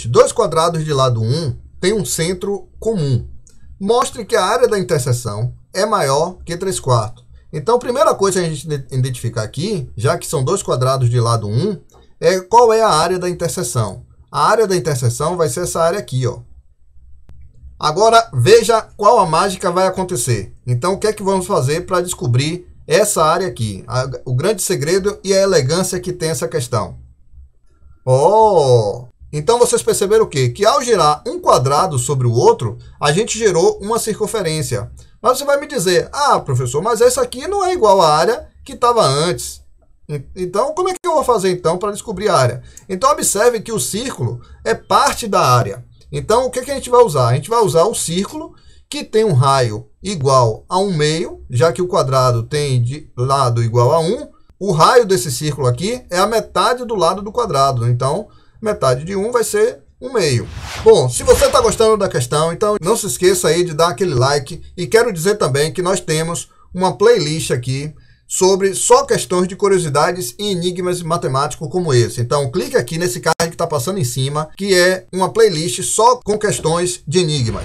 Dois quadrados de lado 1 têm um centro comum. Mostre que a área da interseção é maior que 3/4. Então, a primeira coisa a gente identificar aqui, já que são dois quadrados de lado 1, é qual é a área da interseção. A área da interseção vai ser essa área aqui, ó. Agora, veja qual a mágica vai acontecer. Então, o que é que vamos fazer para descobrir essa área aqui? O grande segredo e a elegância que tem essa questão. Então, vocês perceberam o quê? Que ao girar um quadrado sobre o outro, a gente gerou uma circunferência. Mas você vai me dizer, professor, mas essa aqui não é igual à área que estava antes. Então, como é que eu vou fazer então para descobrir a área? Então, observe que o círculo é parte da área. Então, o que a gente vai usar? A gente vai usar o círculo que tem um raio igual a 1/2, já que o quadrado tem de lado igual a 1. O raio desse círculo aqui é a metade do lado do quadrado. Então, metade de 1 vai ser 1/2. Bom, se você está gostando da questão, então não se esqueça aí de dar aquele like. E quero dizer também que nós temos uma playlist aqui sobre só questões de curiosidades e enigmas matemáticos como esse. Então, clique aqui nesse card que está passando em cima, que é uma playlist só com questões de enigmas.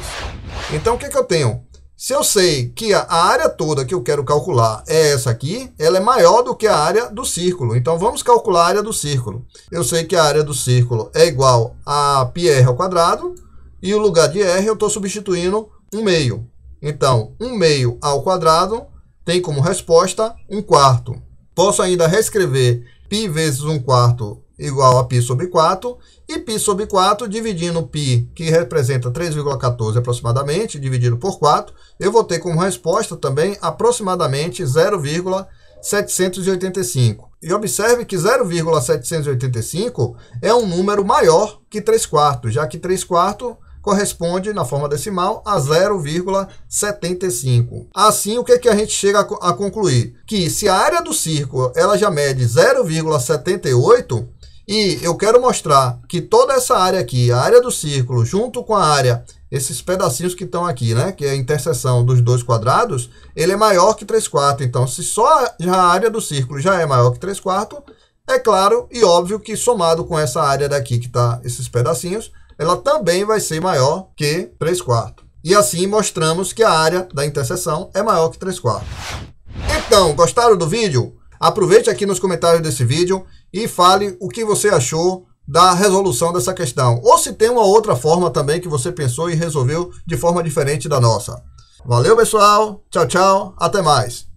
Então, o que eu tenho? Se eu sei que a área toda que eu quero calcular é essa aqui, ela é maior do que a área do círculo. Então, vamos calcular a área do círculo. Eu sei que a área do círculo é igual a πr ao quadrado, e o lugar de r eu estou substituindo 1/2. Então, 1/2 ao quadrado tem como resposta 1/4. Posso ainda reescrever π vezes 1/4 igual a π sobre 4, e π sobre 4 dividindo π, que representa 3,14 aproximadamente, dividido por 4, eu vou ter como resposta também aproximadamente 0,785. E observe que 0,785 é um número maior que 3/4, já que 3/4 corresponde, na forma decimal, a 0,75. Assim, o que a gente chega a concluir? Que se a área do círculo ela já mede 0,78, e eu quero mostrar que toda essa área aqui, a área do círculo, junto com a área, esses pedacinhos que estão aqui, né, que é a interseção dos dois quadrados, ele é maior que 3/4. Então, se só a área do círculo já é maior que 3/4, é claro e óbvio que somado com essa área daqui que está esses pedacinhos, ela também vai ser maior que 3/4. E assim mostramos que a área da interseção é maior que 3/4. Então, gostaram do vídeo? Aproveite aqui nos comentários desse vídeo e fale o que você achou da resolução dessa questão. Ou se tem uma outra forma também que você pensou e resolveu de forma diferente da nossa. Valeu, pessoal. Tchau, tchau. Até mais.